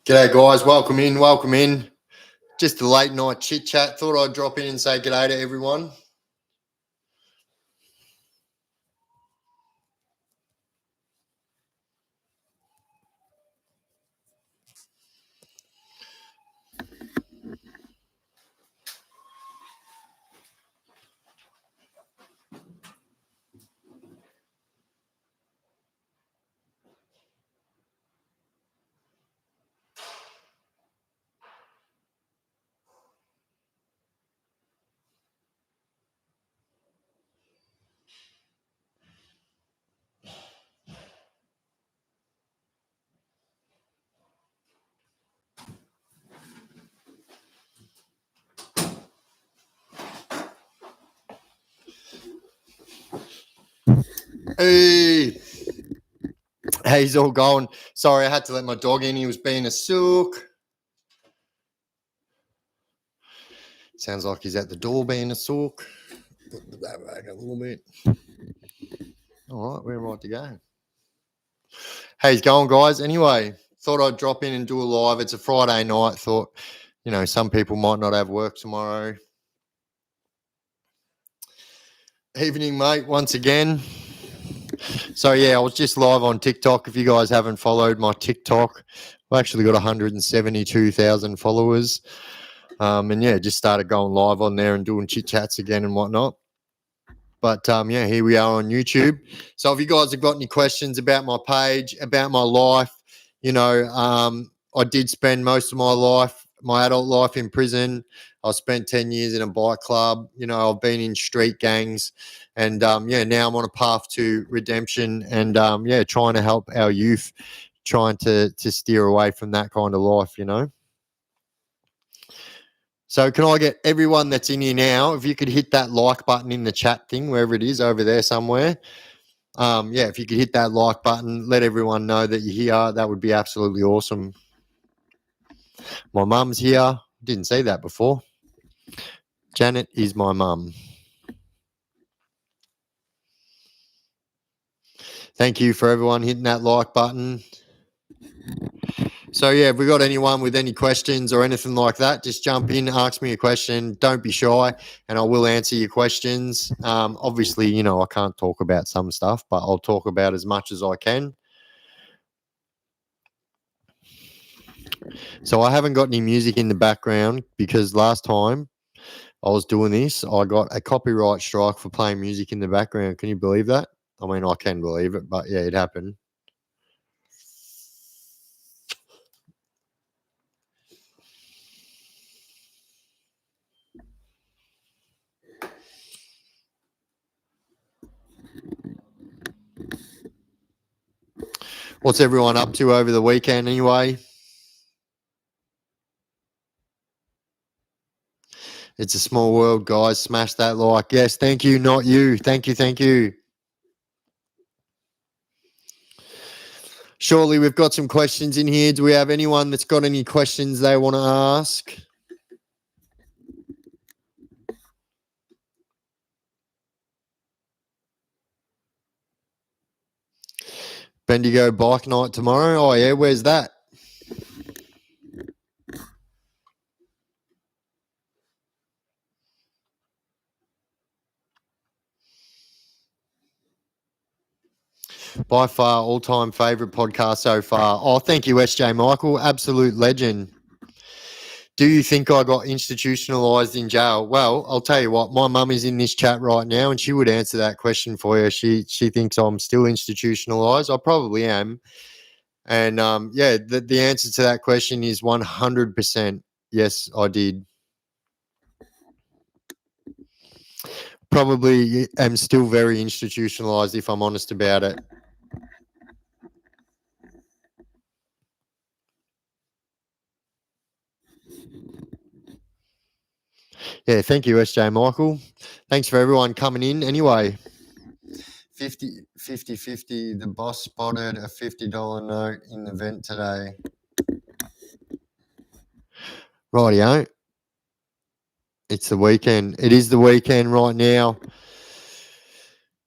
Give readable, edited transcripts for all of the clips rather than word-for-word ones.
G'day, guys. Welcome in. Welcome in. Just a late night chit chat. Thought I'd drop in and say g'day to everyone. Hey, he's all gone. Sorry, I had to let my dog in. He was being a sook. Sounds like he's at the door being a sook. Put that back a little bit. All right, we're right to go. Hey, he's going, guys. Anyway, thought I'd drop in and do a live. It's a Friday night. Thought, some people might not have work tomorrow. Evening, mate, once again. So, I was just live on TikTok. If you guys haven't followed my TikTok, I've actually got 172,000 followers. Just started going live on there and doing chit chats again and whatnot. But here we are on YouTube. So if you guys have got any questions about my page, about my life, I did spend most of my life, my adult life, in prison. I spent 10 years in a bike club. I've been in street gangs, and now I'm on a path to redemption, and trying to help our youth, trying to steer away from that kind of life. So can I get everyone that's in here now, if you could hit that like button in the chat thing, wherever it is, over there somewhere. If you could hit that like button, let everyone know that you're here. That would be absolutely awesome. My mum's here. Didn't say that before. Janet is my mum. Thank you for everyone hitting that like button. So, if we got anyone with any questions or anything like that, just jump in, ask me a question. Don't be shy, and I will answer your questions. Obviously, I can't talk about some stuff, but I'll talk about as much as I can. So I haven't got any music in the background because last time I was doing this, I got a copyright strike for playing music in the background. Can you believe that? I mean, I can believe it, but yeah, it happened. What's everyone up to over the weekend anyway? It's a small world, guys. Smash that like. Yes, thank you, not you. Thank you. Surely we've got some questions in here. Do we have anyone that's got any questions they want to ask? Bendigo bike night tomorrow. Oh, yeah. Where's that? By far, all-time favourite podcast so far. Oh, thank you, SJ Michael. Absolute legend. Do you think I got institutionalised in jail? Well, I'll tell you what. My mum is in this chat right now, and she would answer that question for you. She thinks I'm still institutionalised. I probably am. And, the answer to that question is 100%. Yes, I did. Probably am still very institutionalised, if I'm honest about it. Yeah, thank you, SJ Michael. Thanks for everyone coming in. Anyway, 50, the boss spotted a $50 note in the vent today. Rightio. It's the weekend. It is the weekend right now.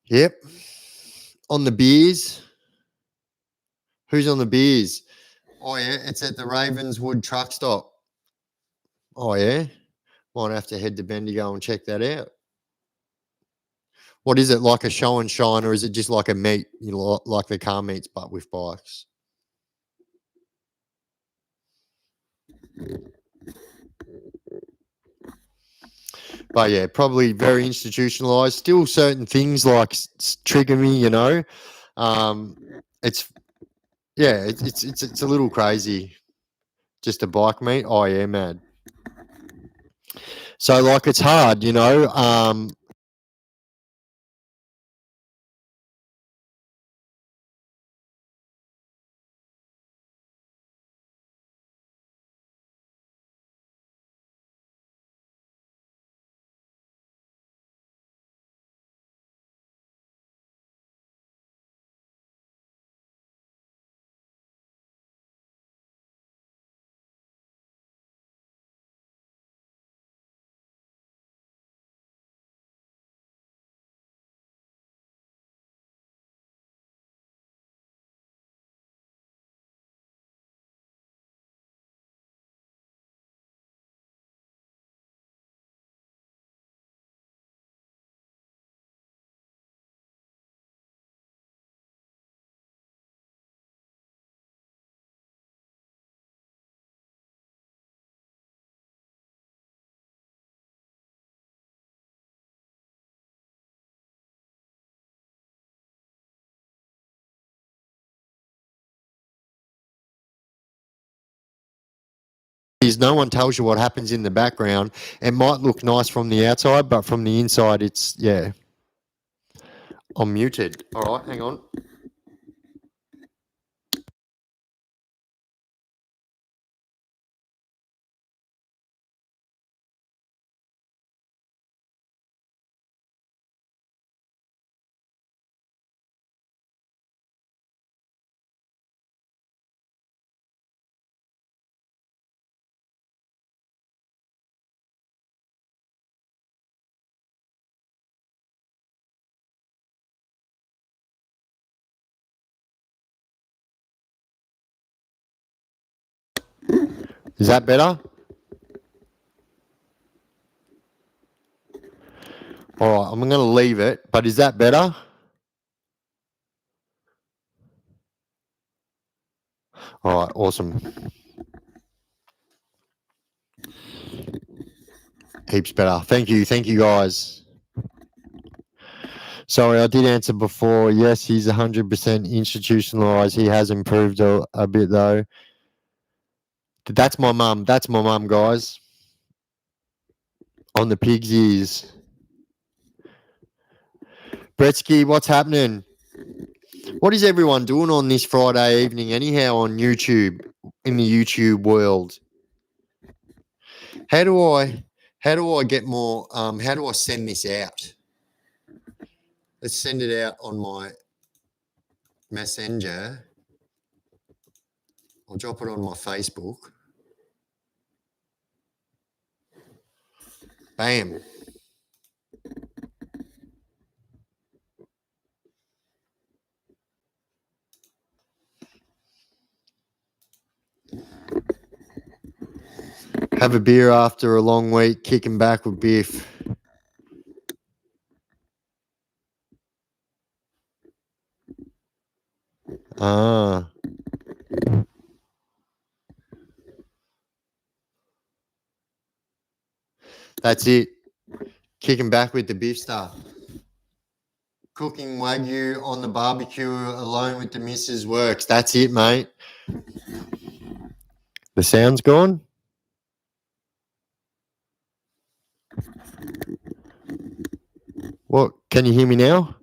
Yep. On the beers. Who's on the beers? Oh, yeah, it's at the Ravenswood truck stop. Oh, yeah? Might have to head to Bendigo and check that out. What is it, like a show and shine, or is it just like a meet, like the car meets, but with bikes? But yeah, probably very institutionalized. Still certain things like trigger me, It's yeah, it's a little crazy. Just a bike meet. Oh yeah, mad. So like it's hard, is no one tells you what happens in the background. It might look nice from the outside, but from the inside, it's yeah. I'm muted. All right, hang on. Is that better? All right, I'm going to leave it, but is that better? All right, awesome. Heaps better. Thank you guys. Sorry, I did answer before. Yes, he's 100% institutionalized. He has improved a bit though. That's my mum. That's my mum, guys. On the pig's ears. Bretsky, what's happening? What is everyone doing on this Friday evening anyhow on YouTube, in the YouTube world? How do I get more, how do I send this out? Let's send it out on my Messenger. I'll drop it on my Facebook. Bam. Have a beer after a long week, kicking back with Biff. Ah. That's it. Kicking back with the Biff stuff. Cooking Wagyu on the barbecue alone with the missus works. That's it, mate. The sound's gone? What? Can you hear me now?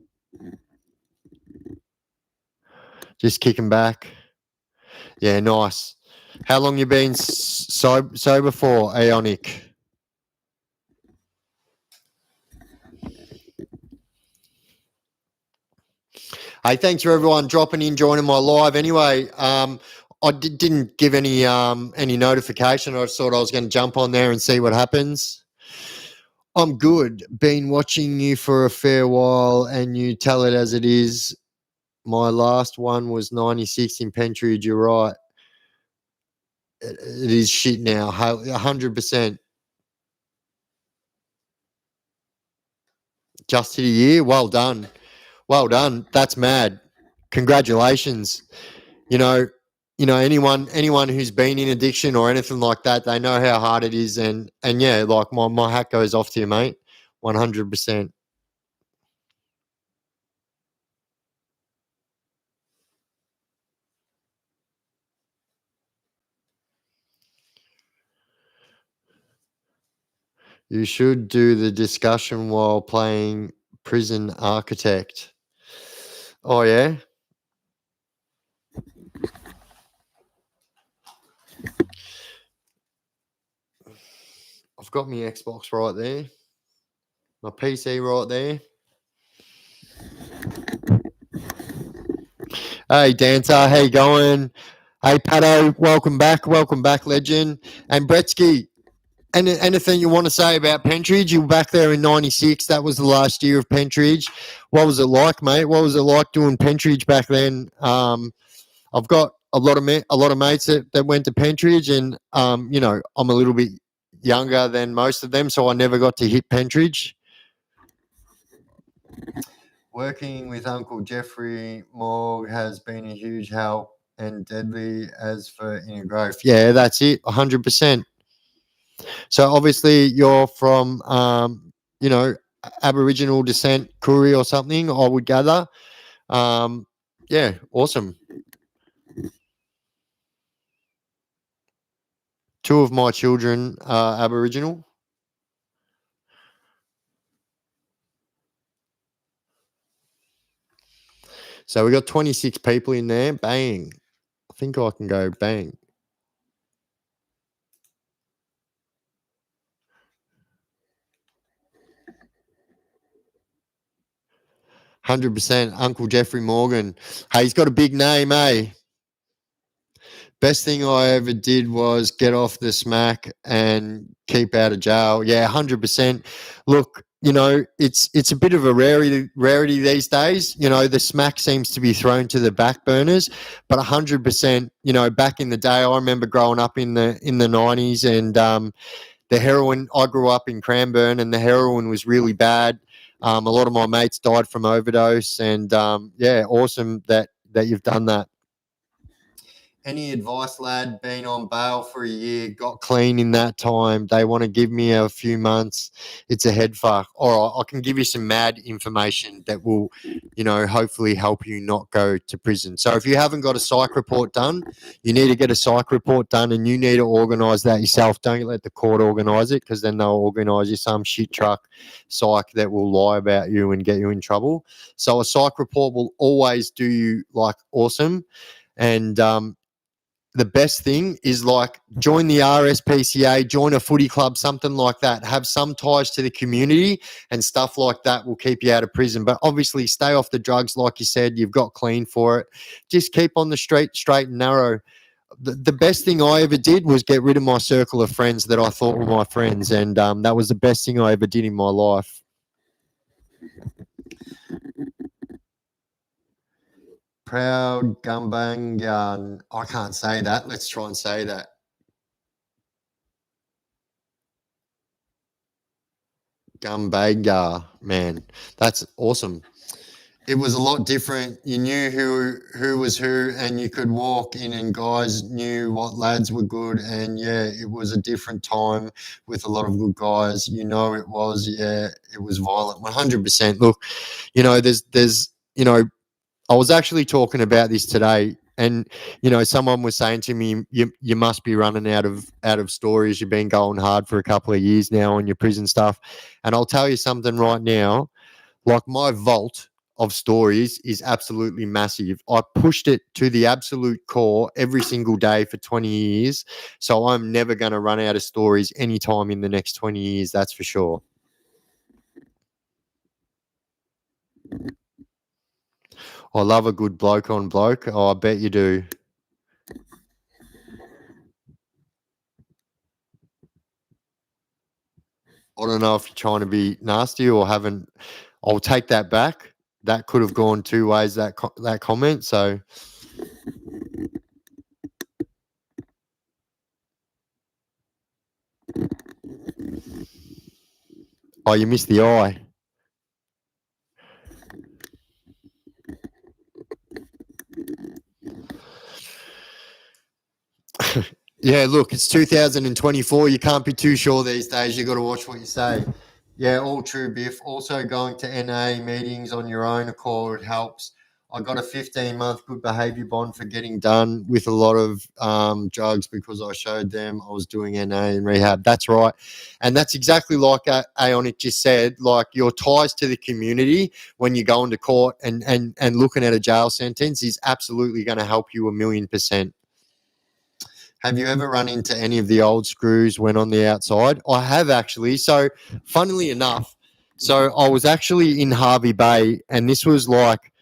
Just kicking back. Yeah, nice. How long you been sober for, Aonic? Hey, thanks for everyone dropping in, joining my live. Anyway, I didn't give any notification. I just thought I was going to jump on there and see what happens. I'm good. Been watching you for a fair while, and you tell it as it is. My last one was 96 in Pentridge. You're right. it is shit now. 100%. Just hit a year. Well done. Well done. That's mad. Congratulations. You know, anyone who's been in addiction or anything like that, they know how hard it is. And yeah, like my hat goes off to you, mate. 100%. You should do the discussion while playing prison architect. Oh yeah. I've got my Xbox right there. My PC right there. Hey Dancer, how you going? Hey Pato, welcome back, legend. And Bretsky, anything you want to say about Pentridge? You were back there in '96. That was the last year of Pentridge. What was it like, mate? What was it like doing Pentridge back then? I've got a lot of mates that went to Pentridge, and I'm a little bit younger than most of them, so I never got to hit Pentridge. Working with Uncle Jeffrey Morg has been a huge help and deadly as for inner growth. Yeah, that's it, 100%. So obviously you're from, Aboriginal descent, Koori or something, I would gather. Yeah, awesome. Two of my children are Aboriginal. So we got 26 people in there. Bang. I think I can go bang. $100%. Uncle Jeffrey Morgan. Hey, he's got a big name, eh? Best thing I ever did was get off the smack and keep out of jail. Yeah, 100%. Look, it's a bit of a rarity these days. The smack seems to be thrown to the back burners, but 100%. Back in the day, I remember growing up in the '90s, and the heroin. I grew up in Cranbourne, and the heroin was really bad. A lot of my mates died from overdose, and yeah, awesome that you've done that. Any advice, lad? Been on bail for a year, got clean in that time. They want to give me a few months. It's a head fuck. All right, I can give you some mad information that will, hopefully help you not go to prison. So if you haven't got a psych report done, you need to get a psych report done, and you need to organise that yourself. Don't let the court organise it, because then they'll organise you some shit truck psych that will lie about you and get you in trouble. So a psych report will always do you like awesome. And the best thing is like join the RSPCA, join a footy club, something like that. Have some ties to the community, and stuff like that will keep you out of prison. But obviously stay off the drugs, like you said. You've got clean for it. Just keep on the straight and narrow. The best thing I ever did was get rid of my circle of friends that I thought were my friends, and that was the best thing I ever did in my life. Proud Gumbangan. I can't say that. Let's try and say that. Gumbaga, man, that's awesome. It was a lot different. You knew who was who, and you could walk in, and guys knew what lads were good. And yeah, it was a different time with a lot of good guys. It was, yeah, it was violent. 100%. Look, there's I was actually talking about this today, and someone was saying to me, you must be running out of stories. You've been going hard for a couple of years now on your prison stuff, and I'll tell you something right now. Like, my vault of stories is absolutely massive. I pushed it to the absolute core every single day for 20 years, so I'm never going to run out of stories anytime in the next 20 years. That's for sure. I love a good bloke on bloke. Oh, I bet you do. I don't know if you're trying to be nasty or haven't. I'll take that back. That could have gone two ways, that comment. So Oh, you missed the eye. Yeah, look, it's 2024. You can't be too sure these days. You got to watch what you say. Yeah, all true, Biff. Also, going to NA meetings on your own accord helps. I got a 15-month good behaviour bond for getting done with a lot of drugs because I showed them I was doing NA and rehab. That's right. And that's exactly like Aonic just said, like your ties to the community when you go into court and looking at a jail sentence is absolutely going to help you 1,000,000%. Have you ever run into any of the old screws when on the outside? I have actually. So, funnily enough, so I was actually in Harvey Bay, and this was like,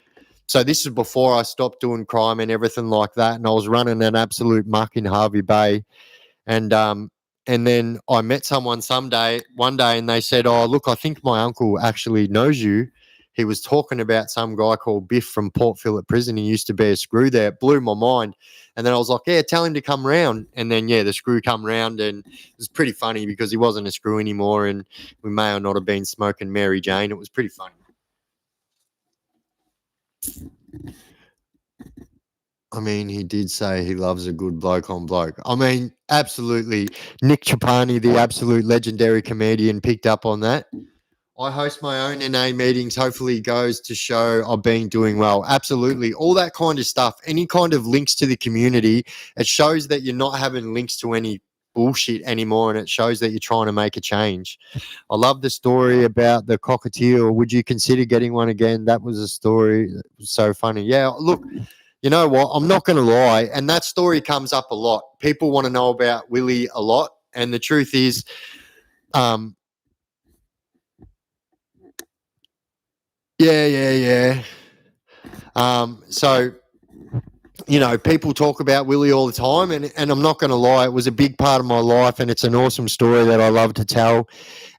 so this is before I stopped doing crime and everything like that, and I was running an absolute muck in Harvey Bay, and and then I met someone one day, and they said, "Oh, look, I think my uncle actually knows you." He was talking about some guy called Biff from Port Phillip Prison. He used to be a screw there. It blew my mind. And then I was like, "Yeah, tell him to come round." And then yeah, the screw come round, and it was pretty funny because he wasn't a screw anymore, and we may or not have been smoking Mary Jane. It was pretty funny. I mean, he did say he loves a good bloke on bloke. I mean, absolutely. Nick Trapani, the absolute legendary comedian, picked up on that. I host my own NA meetings. Hopefully, goes to show I've been doing well. Absolutely. All that kind of stuff, any kind of links to the community, it shows that you're not having links to any bullshit anymore, and it shows that you're trying to make a change. I love the story about the cockatiel. Would you consider getting one again? That was a story that was so funny. Yeah, look, you know what? I'm not going to lie. And that story comes up a lot. People want to know about Willie a lot. And the truth is, yeah. So, you know, people talk about Willie all the time. And I'm not going to lie, it was a big part of my life. And it's an awesome story that I love to tell.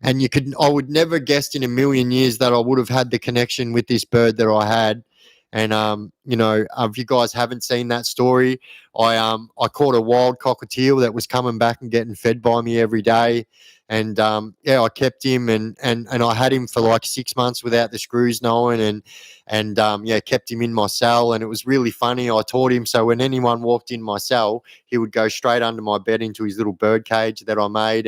And I would never guessed in a million years that I would have had the connection with this bird that I had. And you know, if you guys haven't seen that story, I caught a wild cockatiel that was coming back and getting fed by me every day. And yeah, I kept him and I had him for like 6 months without the screws knowing, and yeah, kept him in my cell. And it was really funny. I taught him so when anyone walked in my cell, he would go straight under my bed into his little bird cage that I made.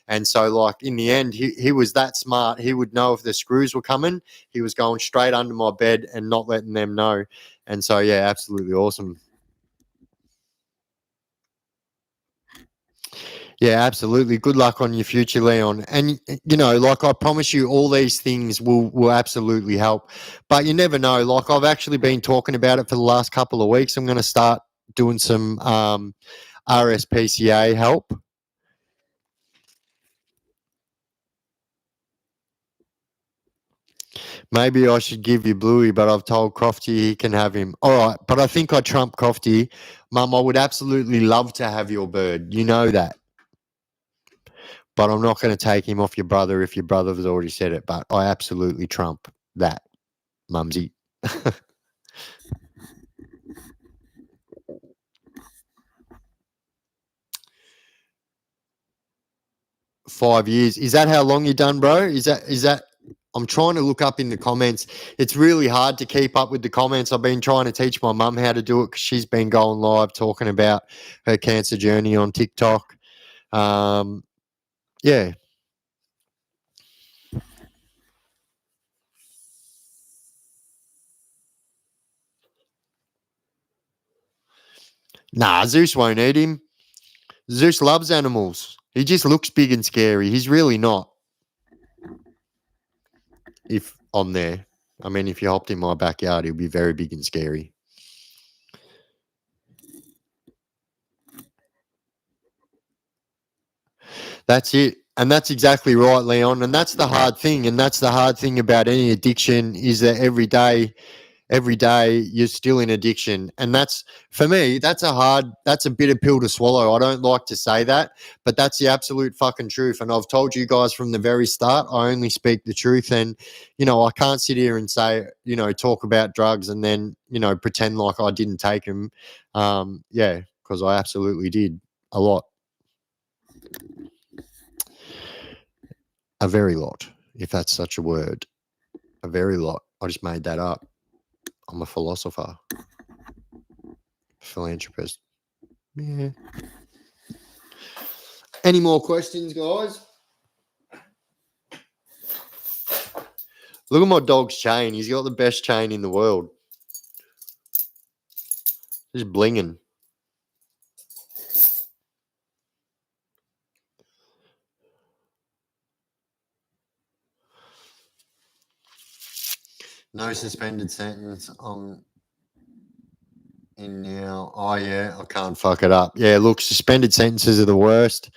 And so, like, in the end, he was that smart. He would know if the screws were coming. He was going straight under my bed and not letting them know. And so, yeah, absolutely awesome. Yeah, absolutely. Good luck on your future, Leon. And you know, like I promise you, all these things will absolutely help. But you never know. Like I've actually been talking about it for the last couple of weeks. I'm going to start doing some RSPCA help. Maybe I should give you Bluey, but I've told Crofty he can have him. All right, but I think I trump Crofty. Mum, I would absolutely love to have your bird. You know that. But I'm not going to take him off your brother if your brother has already said it. But I absolutely trump that, Mumsy. 5 years. Is that how long you done, bro? Is that I'm trying to look up in the comments. It's really hard to keep up with the comments. I've been trying to teach my mum how to do it because she's been going live talking about her cancer journey on TikTok. Yeah. Nah, Zeus won't eat him. Zeus loves animals. He just looks big and scary. He's really not. If I'm there. I mean, if you hopped in my backyard, he'll be very big and scary. That's it. And that's exactly right, Leon. And that's the hard thing. And that's the hard thing about any addiction is that every day you're still in addiction. And that's, for me, that's a bitter pill to swallow. I don't like to say that, but that's the absolute fucking truth. And I've told you guys from the very start, I only speak the truth. And, you know, I can't sit here and say, you know, talk about drugs and then, you know, pretend like I didn't take them. Yeah, because I absolutely did a lot. A very lot. if that's such a word. A very lot. I just made that up. I'm a philosopher, philanthropist. Yeah. Any more questions, guys? Look at my dog's chain. He's got the best chain in the world. Just blinging. No suspended sentence. I'm in now. Oh, yeah. I can't fuck it up. Yeah, look, suspended sentences are the worst.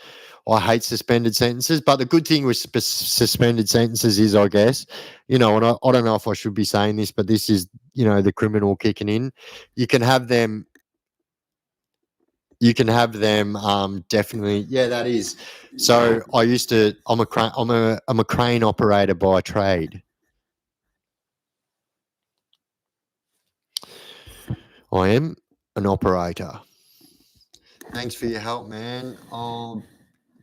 I hate suspended sentences. But the good thing with suspended sentences is, I guess, and I don't know if I should be saying this, but this is, the criminal kicking in. You can have them. Definitely. Yeah, that is. So I'm a crane operator by trade. I am an operator. Thanks for your help, man.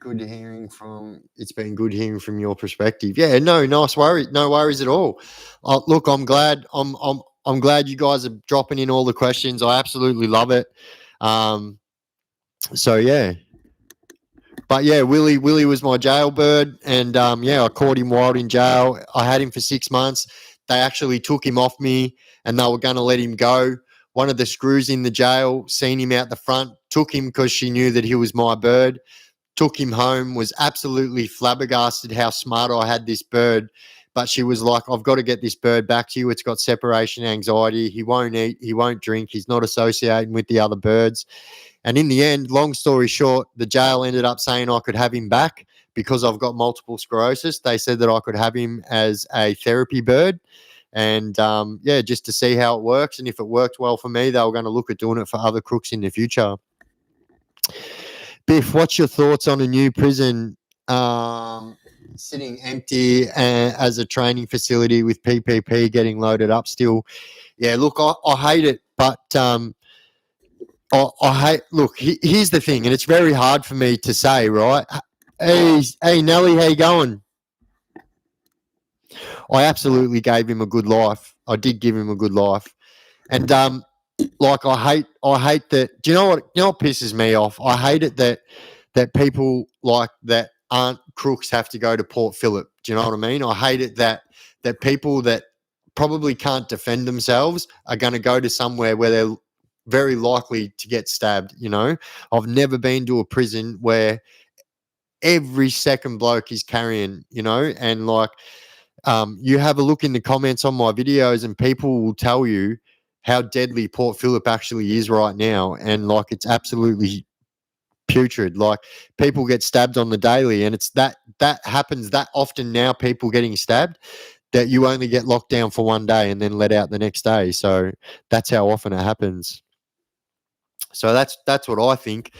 It's been good hearing from your perspective. Yeah, no worries at all. Look, I'm glad you guys are dropping in all the questions. I absolutely love it. So yeah. But yeah, Willie was my jailbird, and I caught him wild in jail. I had him for 6 months. They actually took him off me, and they were going to let him go. One of the screws in the jail seen him out the front, took him because she knew that he was my bird, took him home, was absolutely flabbergasted how smart I had this bird. But she was like, I've got to get this bird back to you. It's got separation anxiety. He won't eat. He won't drink. He's not associating with the other birds. And in the end, long story short, the jail ended up saying I could have him back because I've got multiple sclerosis. They said that I could have him as a therapy bird. And just to see how it works. And if it worked well for me, they were going to look at doing it for other crooks in the future. Biff, what's your thoughts on a new prison sitting empty as a training facility with PPP getting loaded up still? Yeah, look, I hate it, but here's the thing, and it's very hard for me to say, right? Hey, Nelly, how you going? I absolutely gave him a good life. I did give him a good life. And I hate that. Do you know what pisses me off? I hate it that people like that aren't crooks have to go to Port Phillip. Do you know what I mean? I hate it that people that probably can't defend themselves are going to go to somewhere where they're very likely to get stabbed. I've never been to a prison where every second bloke is carrying, and you have a look in the comments on my videos and people will tell you how deadly Port Phillip actually is right now. And it's absolutely putrid. People get stabbed on the daily, and it's that happens that often now, people getting stabbed, that you only get locked down for one day and then let out the next day. So that's how often it happens. So that's what I think.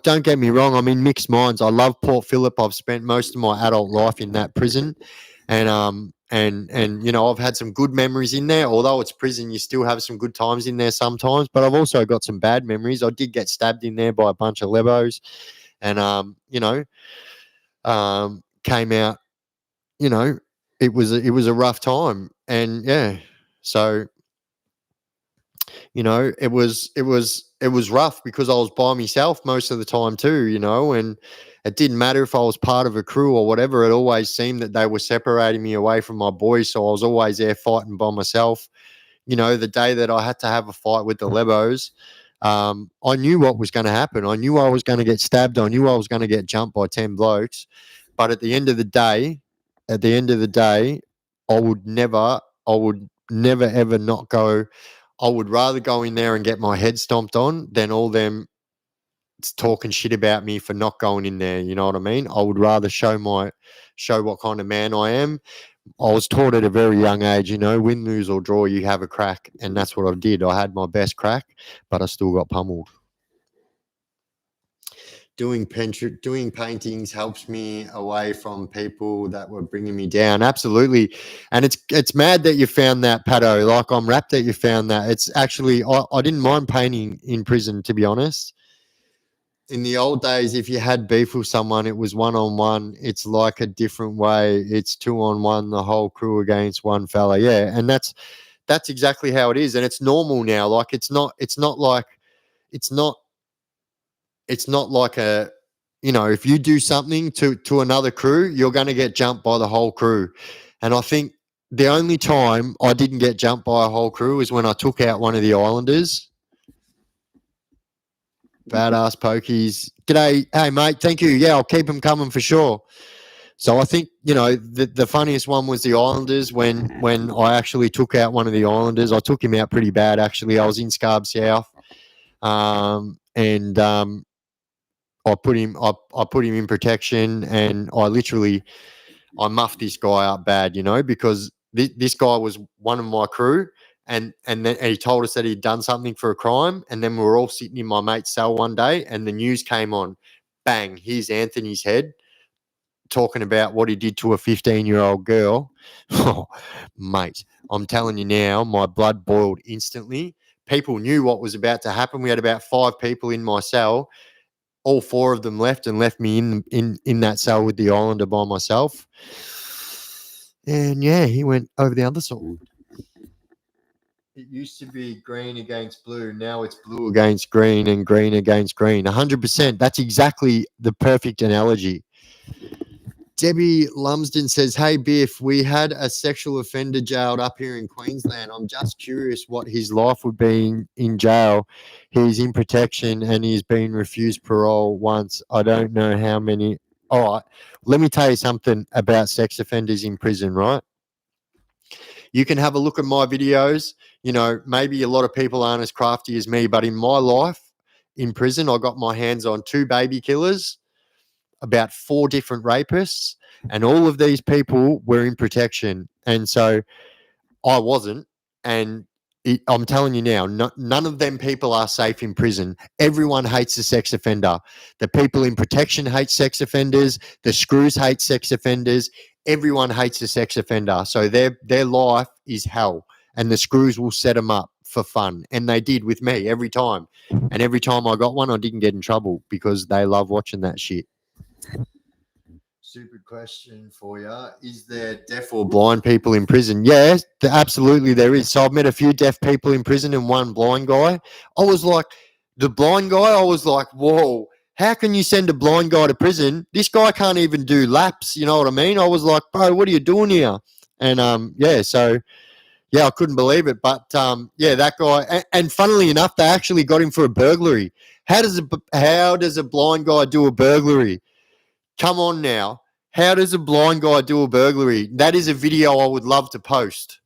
Don't get me wrong, I'm in mixed minds. I love Port Phillip. I've spent most of my adult life in that prison. And I've had some good memories in there. Although it's prison, you still have some good times in there sometimes. But I've also got some bad memories. I did get stabbed in there by a bunch of lebos, and came out. It was a rough time, and yeah, so it was rough because I was by myself most of the time too, and it didn't matter if I was part of a crew or whatever. It always seemed that they were separating me away from my boys. So I was always there fighting by myself. The day that I had to have a fight with the lebos, I knew what was going to happen. I knew I was going to get stabbed. I knew I was going to get jumped by 10 blokes. But at the end of the day, I would never ever not go. I would rather go in there and get my head stomped on than all them talking shit about me for not going in there. You know what I mean? I would rather show what kind of man I am. I was taught at a very young age, win, lose or draw, you have a crack. And that's what I did. I had my best crack, but I still got pummeled. Doing paintings helps me away from people that were bringing me down. Absolutely. And it's mad that you found that, Pato. I'm rapt that you found that. It's actually, I didn't mind painting in prison, to be honest. in the old days, if you had beef with someone, it was 1-on-1. It's like a different way. It's 2-on-1, the whole crew against one fella. Yeah, and that's exactly how it is, and it's normal now. Like it's not it's not like a, if you do something to another crew, you're going to get jumped by the whole crew. And I think the only time I didn't get jumped by a whole crew is when I took out one of the Islanders. Badass pokies. G'day. Hey, mate. Thank you. Yeah, I'll keep them coming for sure. So I think, the funniest one was the Islanders when I actually took out one of the Islanders. I took him out pretty bad, actually. I was in Scarborough South. And I put him in protection, and I muffed this guy up bad, because this guy was one of my crew, and then he told us that he'd done something for a crime, and then we were all sitting in my mate's cell one day, and the news came on, bang, here's Anthony's head talking about what he did to a 15-year-old girl. Oh, mate, I'm telling you now, my blood boiled instantly. People knew what was about to happen. We had about 5 people in my cell. All 4 of them left and left me in that cell with the Islander by myself. And yeah, he went over the other side. It used to be green against blue. Now it's blue against green and green against green. 100%. That's exactly the perfect analogy. Debbie Lumsden says, hey, Biff, we had a sexual offender jailed up here in Queensland. I'm just curious what his life would be in jail. He's in protection and he's been refused parole once. I don't know how many. All right, let me tell you something about sex offenders in prison, right? You can have a look at my videos. Maybe a lot of people aren't as crafty as me, but in my life in prison, I got my hands on 2 baby killers, about 4 different rapists, and all of these people were in protection. And so I wasn't. And I'm telling you now, none of them people are safe in prison. Everyone hates the sex offender. The people in protection hate sex offenders. The screws hate sex offenders. Everyone hates the sex offender. So their life is hell. And the screws will set them up for fun. And they did with me every time. And every time I got one, I didn't get in trouble because they love watching that shit. Stupid question for you. Is there deaf or blind people in prison? Yes, absolutely there is. So I've met a few deaf people in prison and one blind guy. I was like, the blind guy, I was like, whoa, how can you send a blind guy to prison? This guy can't even do laps, you know what I mean? I was like, bro, what are you doing here? And I couldn't believe it. But that guy, and funnily enough, they actually got him for a burglary. How does a blind guy do a burglary? Come on now. How does a blind guy do a burglary? That is a video I would love to post.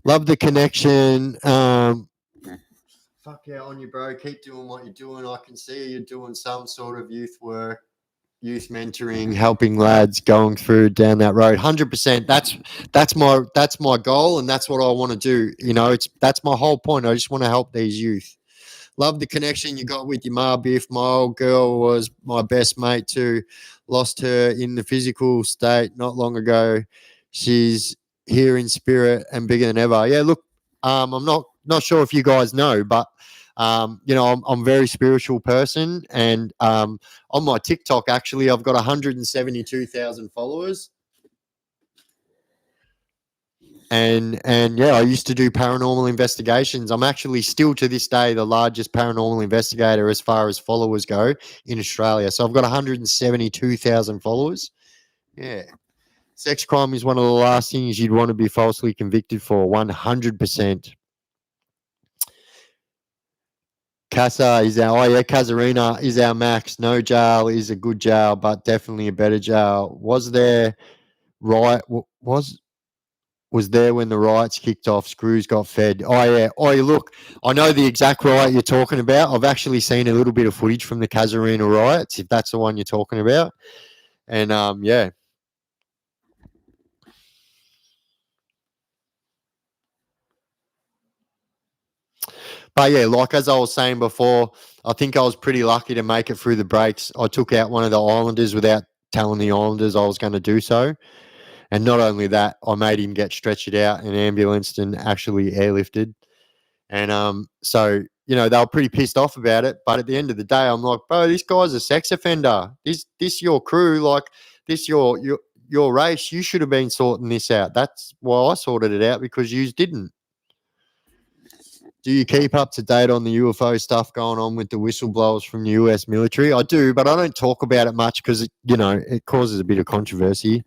Love the connection. Fuck yeah on you, bro. Keep doing what you're doing. I can see you're doing some sort of youth work, youth mentoring, helping lads going through down that road. 100%. That's my goal, and that's what I want to do. That's my whole point. I just want to help these youth. Love the connection you got with your ma, Biff. My old girl was my best mate too. Lost her in the physical state not long ago. She's here in spirit and bigger than ever. Yeah, look, I'm not sure if you guys know, but I'm a very spiritual person, and on my TikTok, actually, I've got 172,000 followers. And I used to do paranormal investigations. I'm actually still to this day the largest paranormal investigator as far as followers go in Australia. So I've got 172,000 followers. Yeah. Sex crime is one of the last things you'd want to be falsely convicted for, 100%. Casuarina is our max. No jail is a good jail, but definitely a better jail. Was there when the riots kicked off, screws got fed. Oh, yeah. Oh, look, I know the exact riot you're talking about. I've actually seen a little bit of footage from the Casuarina riots, if that's the one you're talking about. And, yeah. But, yeah, like as I was saying before, I think I was pretty lucky to make it through the breaks. I took out one of the Islanders without telling the Islanders I was going to do so. And not only that, I made him get stretched out and ambulanced and actually airlifted. And you know, they were pretty pissed off about it. But at the end of the day, I'm like, bro, this guy's a sex offender. This your crew, like this your race. You should have been sorting this out. That's why I sorted it out, because you didn't. Do you keep up to date on the UFO stuff going on with the whistleblowers from the US military? I do, but I don't talk about it much because, you know, it causes a bit of controversy.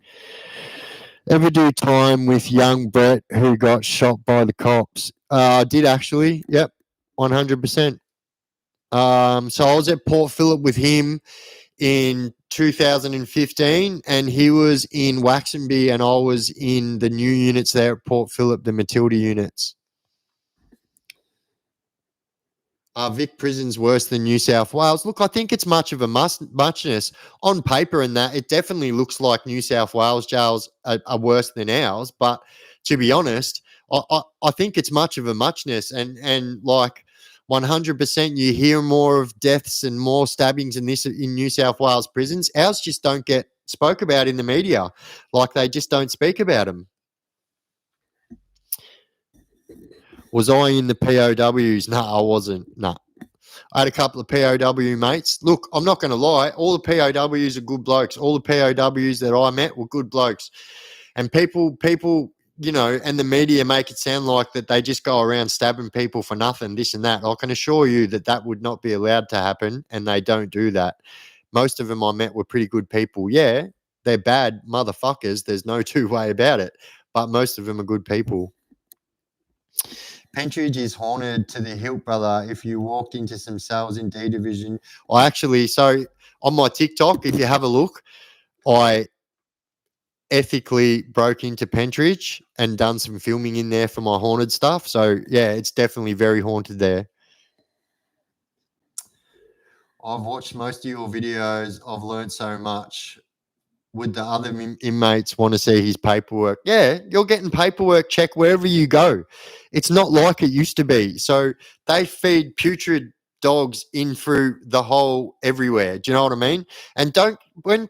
Ever do time with young Brett who got shot by the cops? I did actually. Yep, 100%. So I was at Port Phillip with him in 2015, and he was in Waxenby, and I was in the new units there at Port Phillip, the Matilda units. Vic Prison's worse than New South Wales. Look, I think it's much of a muchness on paper, and that it definitely looks like New South Wales jails are worse than ours. But to be honest, I think it's much of a muchness, and like 100%, you hear more of deaths and more stabbings in New South Wales prisons. Ours just don't get spoke about in the media, like they just don't speak about them. Was I in the POWs? No, I wasn't. No. I had a couple of POW mates. Look, I'm not going to lie. All the POWs are good blokes. All the POWs that I met were good blokes. And people, you know, and the media make it sound like that they just go around stabbing people for nothing, this and that. I can assure you that that would not be allowed to happen, and they don't do that. Most of them I met were pretty good people. Yeah, they're bad motherfuckers. There's no two way about it. But most of them are good people. Pentridge is haunted to the hilt, brother. If you walked into some cells in D Division, so on my TikTok, if you have a look, I ethically broke into Pentridge and done some filming in there for my haunted stuff. So yeah, it's definitely very haunted there. I've watched most of your videos. I've learned so much. Would the other inmates want to see his paperwork? Yeah, you're getting paperwork check wherever you go. It's not like it used to be. So they feed putrid dogs in through the hole everywhere. Do you know what I mean? And when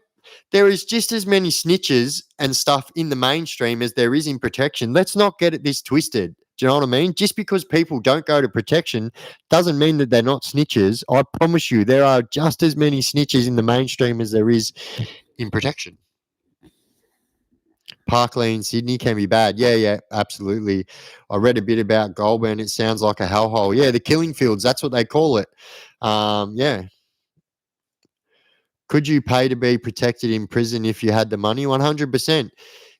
there is just as many snitches and stuff in the mainstream as there is in protection, let's not get this twisted. Do you know what I mean? Just because people don't go to protection doesn't mean that they're not snitches. I promise you, there are just as many snitches in the mainstream as there is in protection. Park Lane, Sydney can be bad. Yeah, absolutely. I read a bit about Goulburn. It sounds like a hellhole. Yeah, the killing fields, that's what they call it. Yeah. Could you pay to be protected in prison if you had the money? 100%.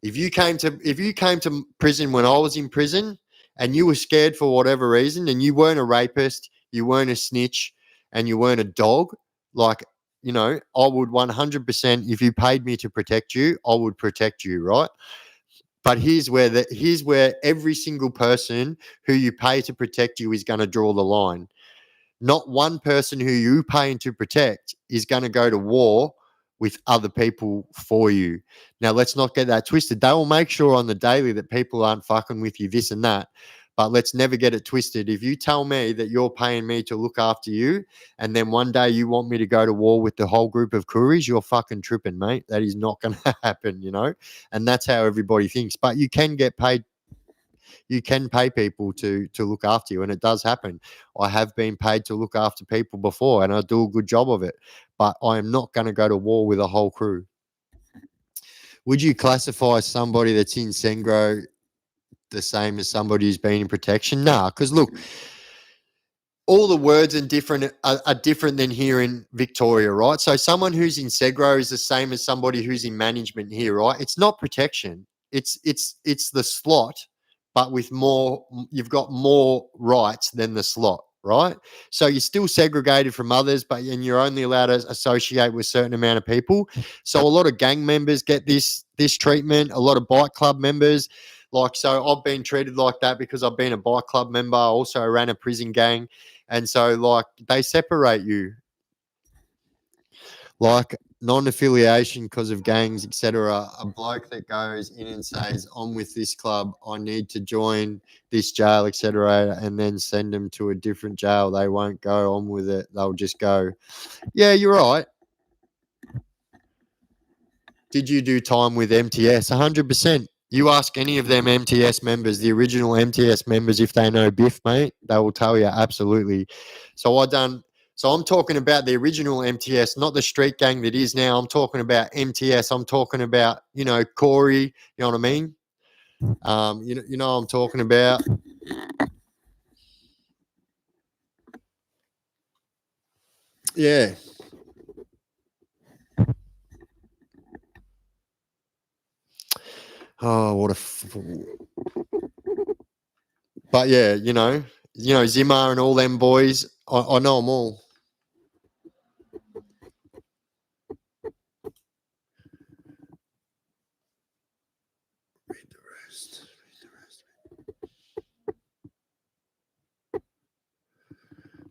If you came to prison when I was in prison and you were scared for whatever reason, and you weren't a rapist, you weren't a snitch, and you weren't a dog, like, you know, I would 100%, if you paid me to protect you, I would protect you, right? But here's where every single person who you pay to protect you is going to draw the line. Not one person who you paying to protect is going to go to war with other people for you. Now, let's not get that twisted. They will make sure on the daily that people aren't fucking with you, this and that. But let's never get it twisted. If you tell me that you're paying me to look after you, and then one day you want me to go to war with the whole group of Kooris, you're fucking tripping, mate. That is not going to happen, you know? And that's how everybody thinks. But you can get paid. You can pay people to look after you, and it does happen. I have been paid to look after people before, and I do a good job of it. But I am not going to go to war with a whole crew. Would you classify somebody that's in Sengro the same as somebody who's been in protection? Nah, because look, all the words are different than here in Victoria, right? So someone who's in Segro is the same as somebody who's in management here, right? It's not protection. It's the slot, but with more, you've got more rights than the slot, right? So you're still segregated from others, and you're only allowed to associate with a certain amount of people. So a lot of gang members get this treatment. A lot of bike club members. Like, so I've been treated like that because I've been a bike club member. I also ran a prison gang. And so, like, they separate you. Like, non-affiliation because of gangs, etc. A bloke that goes in and says, I'm with this club, I need to join this jail, etc., and then send them to a different jail, they won't go on with it. They'll just go, yeah, you're right. Did you do time with MTS? 100%. You ask any of them MTS members, the original MTS members, if they know Biff, mate, they will tell you absolutely. So I'm talking about the original MTS, not the street gang that is now. I'm talking about MTS. I'm talking about, Corey, you know what I mean? You know what I'm talking about. Yeah. Oh, what but yeah, Zimmer and all them boys. I know them all. Read the rest.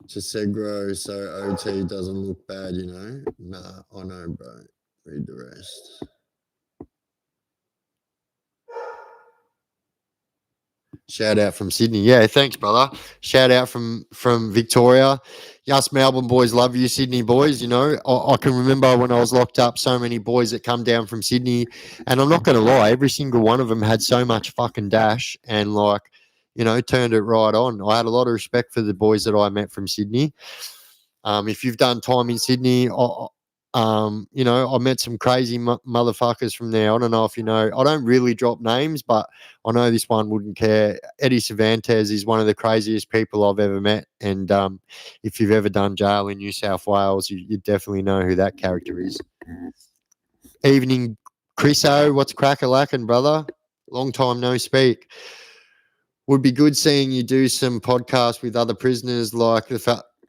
Just said grow so OT doesn't look bad, Nah, I know, bro. Read the rest. Shout out from Sydney. Yeah, thanks, brother. Shout out from Victoria. Us Melbourne boys love you, Sydney boys. I can remember when I was locked up, so many boys that come down from Sydney, and I'm not going to lie, every single one of them had so much fucking dash and turned it right on. I had a lot of respect for the boys that I met from Sydney. If you've done time in Sydney, I met some crazy motherfuckers from there. I don't know if you know. I don't really drop names, but I know this one wouldn't care. Eddie Cervantes is one of the craziest people I've ever met. And if you've ever done jail in New South Wales, you definitely know who that character is. Evening, Chriso. What's crack-a-lackin', brother? Long time no speak. Would be good seeing you do some podcasts with other prisoners like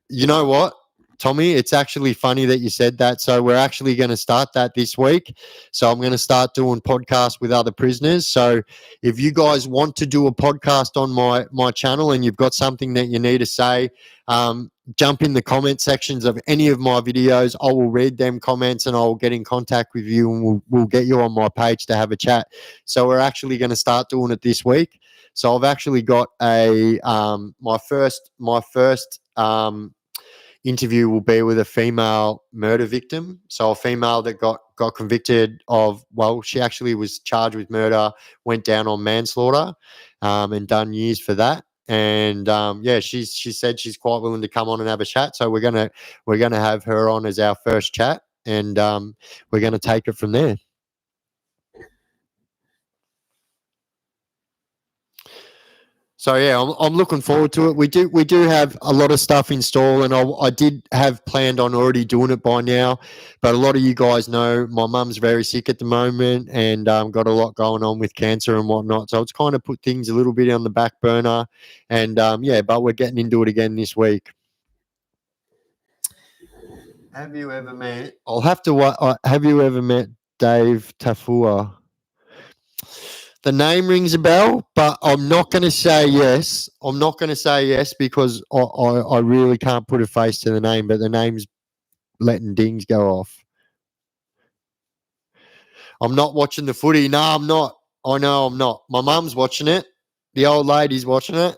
you know what, Tommy, it's actually funny that you said that. So we're actually going to start that this week. So I'm going to start doing podcasts with other prisoners. So if you guys want to do a podcast on my channel and you've got something that you need to say, jump in the comment sections of any of my videos. I will read them comments and I'll get in contact with you and we'll get you on my page to have a chat. So we're actually going to start doing it this week. So I've actually got my first interview will be with a female murder victim. So a female that got convicted of, she actually was charged with murder, went down on manslaughter, and done years for that. And she said she's quite willing to come on and have a chat. So we're gonna have her on as our first chat, and we're gonna take it from there. So yeah, I'm looking forward to it. We do have a lot of stuff in store, and I did have planned on already doing it by now. But a lot of you guys know my mum's very sick at the moment, and got a lot going on with cancer and whatnot. So it's kind of put things a little bit on the back burner, and but we're getting into it again this week. Have you ever met? I'll have to. Have you ever met Dave Tafua? The name rings a bell, but I'm not going to say yes. I'm not going to say yes because I really can't put a face to the name, but the name's letting dings go off. I'm not watching the footy. No, I'm not. I know I'm not. My mum's watching it. The old lady's watching it.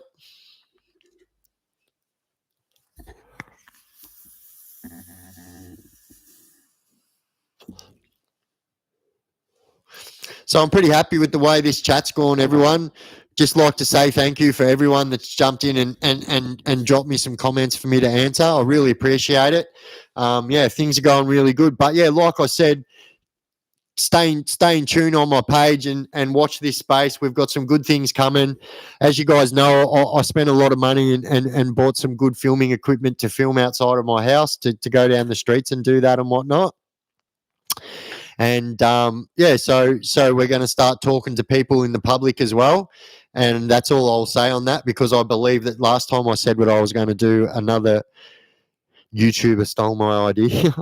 So I'm pretty happy with the way this chat's gone, everyone. Just like to say thank you for everyone that's jumped in and dropped me some comments for me to answer. I really appreciate it. Things are going really good. But yeah, like I said, stay in tune on my page and watch this space. We've got some good things coming. As you guys know, I spent a lot of money and bought some good filming equipment to film outside of my house to go down the streets and do that and whatnot. And so we're going to start talking to people in the public as well. And that's all I'll say on that, because I believe that last time I said what I was going to do, another YouTuber stole my idea.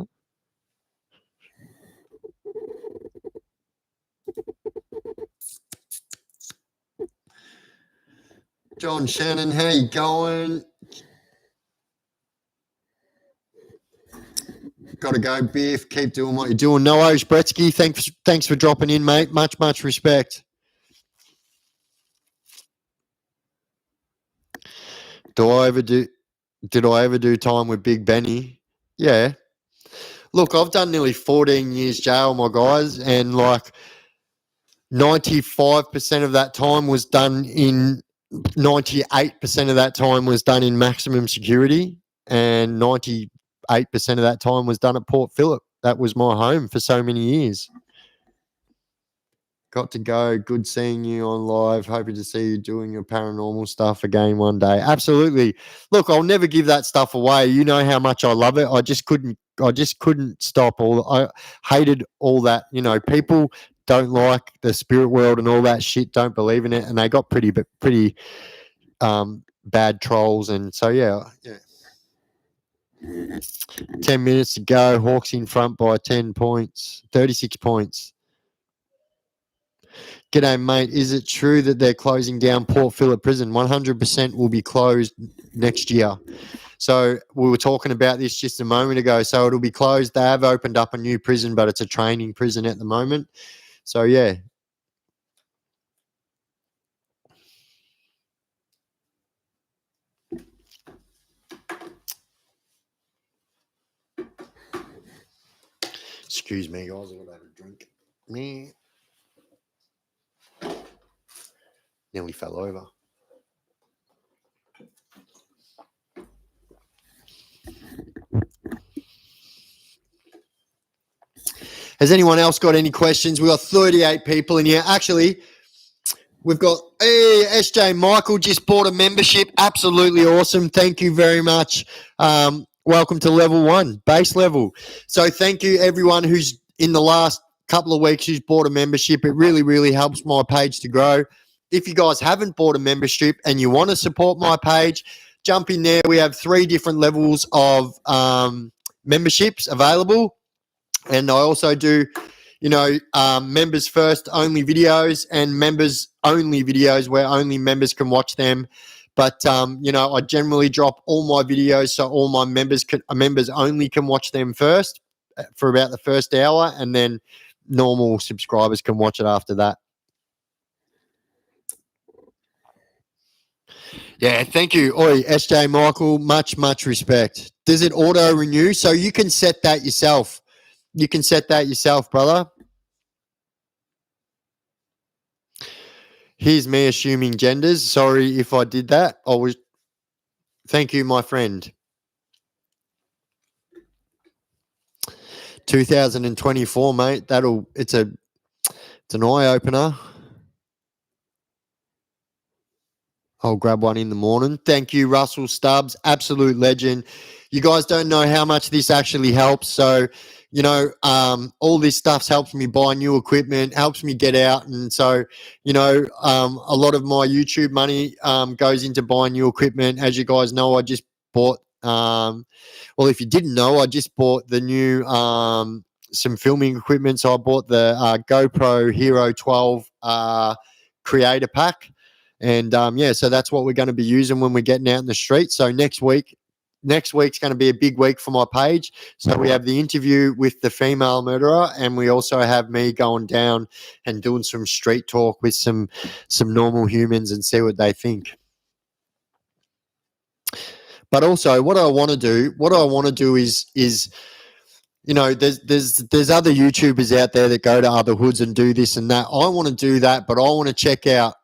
John Shannon, how you going? Got to go, Biff. Keep doing what you're doing. No worries, Bretsky. Thanks for dropping in, mate. Much respect. Did I ever do time with Big Benny? Yeah. Look, I've done nearly 14 years jail, my guys, and 95% of that time was done in 98% of that time was done in maximum security, and 98% of that time was done at Port Phillip. That was my home for so many years. Got to go. Good seeing you on live. Hoping to see you doing your paranormal stuff again one day. Absolutely. Look, I'll never give that stuff away. You know how much I love it. I just couldn't stop. I hated all that. You know, people don't like the spirit world and all that shit. Don't believe in it, and they got pretty bad trolls. And so yeah. 10 minutes to go. Hawks in front by 10 points, 36 points. G'day, mate. Is it true that they're closing down Port Phillip Prison? 100% will be closed next year. So we were talking about this just a moment ago. So it'll be closed. They have opened up a new prison, but it's a training prison at the moment. So, yeah. Excuse me, guys. I've got to have a drink. Me. Nearly fell over. Has anyone else got any questions? We've got 38 people in here. Actually, we've got SJ Michael just bought a membership. Absolutely awesome. Thank you very much. Welcome to level 1, base level. So thank you everyone who's in the last couple of weeks who's bought a membership. It really, really helps my page to grow. If you guys haven't bought a membership and you want to support my page, jump in there. We have 3 different levels of memberships available. And I also do, members first only videos and members only videos where only members can watch them. But, I generally drop all my videos so all my members only can watch them first for about the first hour, and then normal subscribers can watch it after that. Yeah, thank you. Oi, SJ Michael, much, much respect. Does it auto-renew? So you can set that yourself. You can set that yourself, brother. Here's me assuming genders. Sorry if I did that. Thank you, my friend. 2024, mate. It's an eye-opener. I'll grab one in the morning. Thank you, Russell Stubbs. Absolute legend. You guys don't know how much this actually helps. So, all this stuff helps me buy new equipment, helps me get out. And so, a lot of my YouTube money goes into buying new equipment. As you guys know, I just bought, if you didn't know, I just bought the new, some filming equipment. So I bought the GoPro Hero 12 Creator Pack. And so that's what we're going to be using when we're getting out in the street. So next week's going to be a big week for my page. So we have the interview with the female murderer, and we also have me going down and doing some street talk with some normal humans and see what they think. But also, what I want to do is there's other YouTubers out there that go to other hoods and do this and that. I want to do that, but I want to check out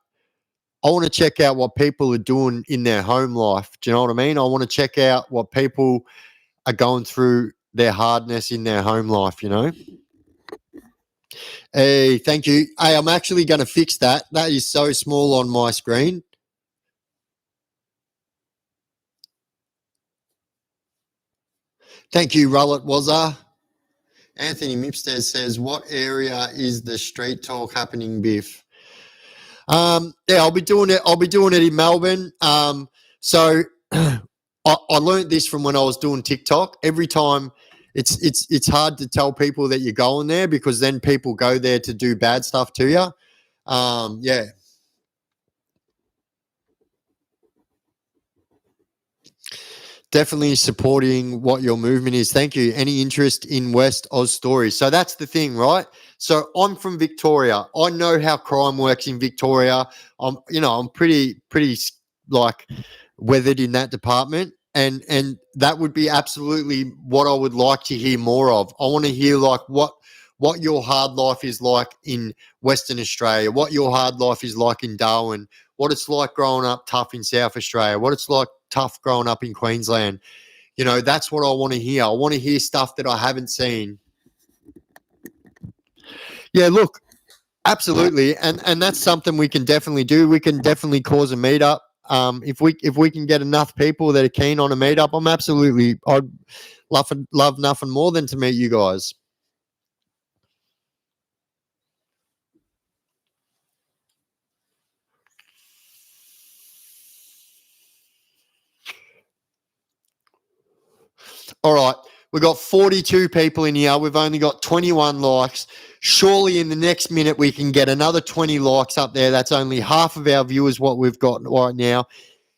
what people are doing in their home life. Do you know what I mean? I want to check out what people are going through their hardness in their home life, Hey, thank you. Hey, I'm actually going to fix that. That is so small on my screen. Thank you, Rullet Wazza. Anthony Mipstead says, what area is the street talk happening, Biff? I'll be doing it in Melbourne. So I learned this from when I was doing TikTok. Every time it's hard to tell people that you're going there, because then people go there to do bad stuff to you. Yeah. Definitely supporting what your movement is. Thank you. Any interest in West Oz stories? So that's the thing, right? So I'm from Victoria. I know how crime works in Victoria. I'm pretty like weathered in that department, and that would be absolutely what I would like to hear more of. I want to hear like what what your hard life is like in Western Australia, what your hard life is like in Darwin, what it's like growing up tough in South Australia, what it's like tough growing up in Queensland. You know, that's what I want to hear. I want to hear stuff that I haven't seen. Yeah, look, absolutely, and that's something we can definitely do. We can definitely cause a meetup. If we can get enough people that are keen on a meetup, I'd love nothing more than to meet you guys. All right, we've got 42 people in here. We've only got 21 likes. Surely in the next minute we can get another 20 likes up there. That's only half of our viewers what we've got right now.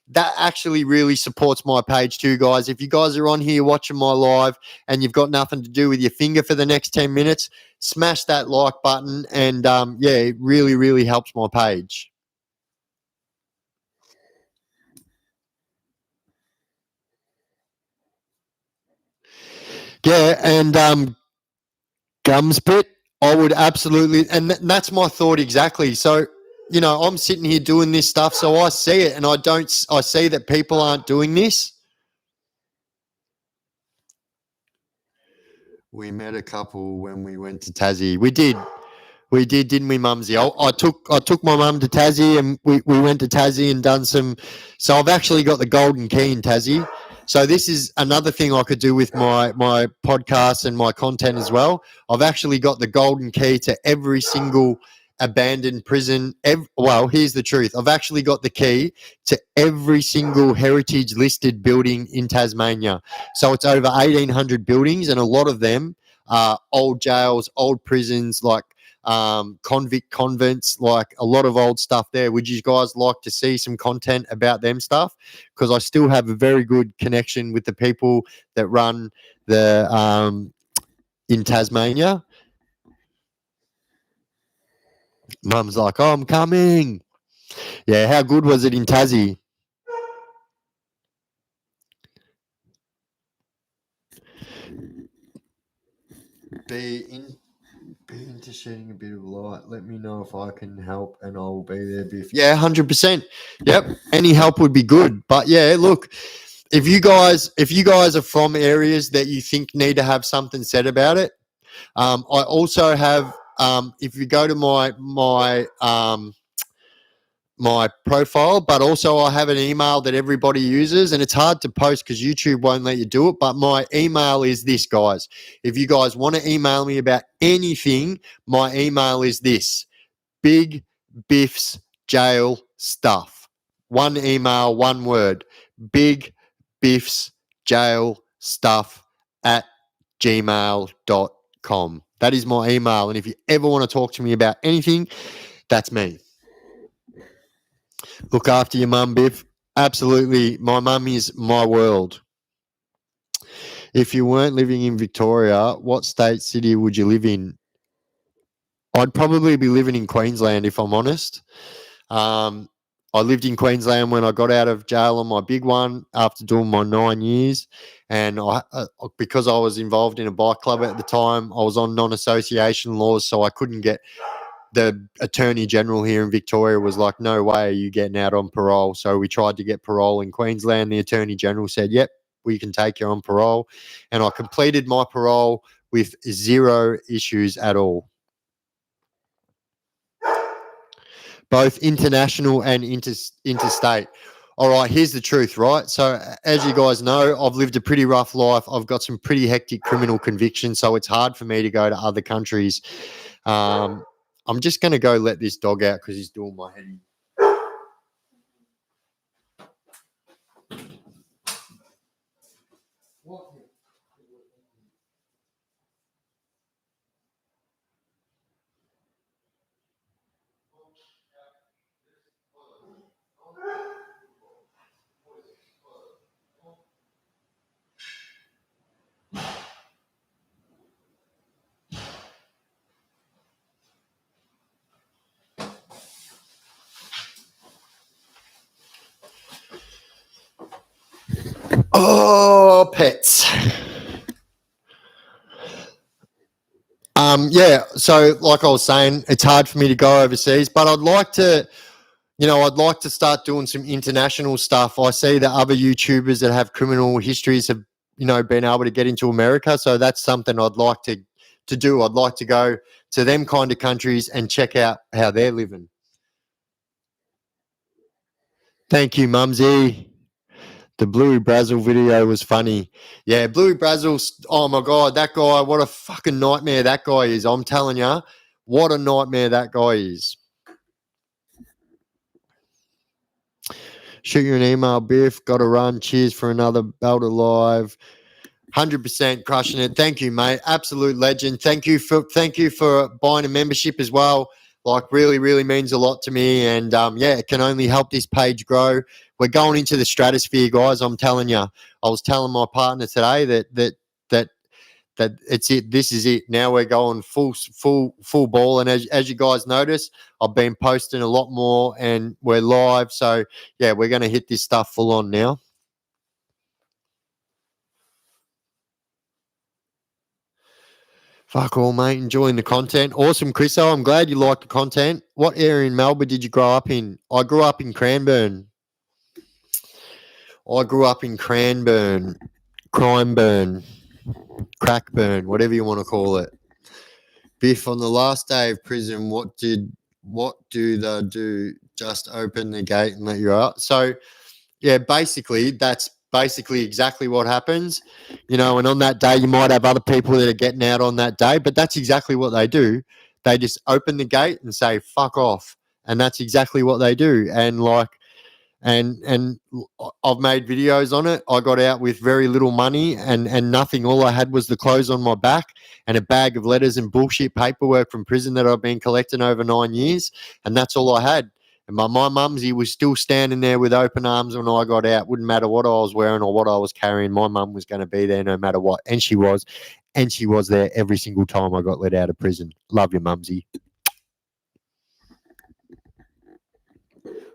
That actually really supports my page too, guys. If you guys are on here watching my live and you've got nothing to do with your finger for the next 10 minutes, smash that like button, and yeah, it really, really helps my page. Yeah, and Gumspit, I would absolutely, and that's my thought exactly. So, you know, I'm sitting here doing this stuff, so I see it, and I see that people aren't doing this. We met a couple when we went to Tassie. We did, didn't we, Mumsy? I took my mum to Tassie, and we went to Tassie and done some. So I've actually got the golden key in Tassie. So this is another thing I could do with my podcast and my content as well. I've actually got the golden key to every single abandoned prison. Well, here's the truth. I've actually got the key to every single heritage listed building in Tasmania. So it's over 1,800 buildings, and a lot of them are old jails, old prisons, like convict convents, like a lot of old stuff there. Would you guys like to see some content about them stuff? Because I still have a very good connection with the people that run the in Tasmania. Mum's like, "Oh, I'm coming." Yeah, how good was it in Tassie? Be in Be into shedding a bit of light. Let me know if I can help, and I'll be there, Biff. Yeah, 100%. Yep, any help would be good. But yeah, look, if you guys are from areas that you think need to have something said about it, I also have. If you go to my profile, but also I have an email that everybody uses, and it's hard to post because YouTube won't let you do it. But my email is this, guys. If you guys want to email me about anything, my email is this: Big Biff's Jail Stuff. One email, one word: Big Biff's Jail Stuff at gmail.com. That is my email. And if you ever want to talk to me about anything, that's me. Look after your mum, Biff. Absolutely. My mum is my world. If you weren't living in Victoria, what state, city would you live in? I'd probably be living in Queensland, if I'm honest. I lived in Queensland when I got out of jail on my big one after doing my 9 years. And because I was involved in a bike club at the time, I was on non-association laws, so I couldn't get the Attorney General here in Victoria was like, no way are you getting out on parole. So we tried to get parole in Queensland. The Attorney General said, yep, we can take you on parole. And I completed my parole with zero issues at all. Both international and interstate. All right, here's the truth, right? So, as you guys know, I've lived a pretty rough life. I've got some pretty hectic criminal convictions, so it's hard for me to go to other countries. I'm just going to go let this dog out because he's doing my head in. Oh, pets. yeah, so like I was saying, it's hard for me to go overseas, but I'd like to, I'd like to start doing some international stuff. I see that other YouTubers that have criminal histories have, been able to get into America. So that's something I'd like to do. I'd like to go to them kind of countries and check out how they're living. Thank you, Mumsy. The Bluey Brazel video was funny. Yeah, Bluey Brazel's, oh my God, that guy, what a fucking nightmare that guy is. I'm telling you, what a nightmare that guy is. Shoot you an email, Biff. Got to run. Cheers for another belt alive. 100% crushing it. Thank you, mate. Absolute legend. Thank you for buying a membership as well. Like, really, really means a lot to me. And yeah, it can only help this page grow. We're going into the stratosphere, guys. I'm telling you. I was telling my partner today that it's it. This is it. Now we're going full ball. And as you guys notice, I've been posting a lot more, and we're live. So yeah, we're going to hit this stuff full on now. Fuck all, mate. Enjoying the content. Awesome, Chriso. I'm glad you like the content. What area in Melbourne did you grow up in? I grew up in Cranbourne. Crimeburn, Crackburn, whatever you want to call it. Biff, on the last day of prison, what do they do? Just open the gate and let you out? So, yeah, basically, that's basically exactly what happens, and on that day you might have other people that are getting out on that day, but that's exactly what they do. They just open the gate and say fuck off, and that's exactly what they do. And like, and I've made videos on it. I got out with very little money and nothing. All I had was the clothes on my back and a bag of letters and bullshit paperwork from prison that I've been collecting over 9 years, and that's all I had. And my mumsy was still standing there with open arms when I got out. Wouldn't matter what I was wearing or what I was carrying. My mum was going to be there no matter what. And she was. And she was there every single time I got let out of prison. Love you, mumsy.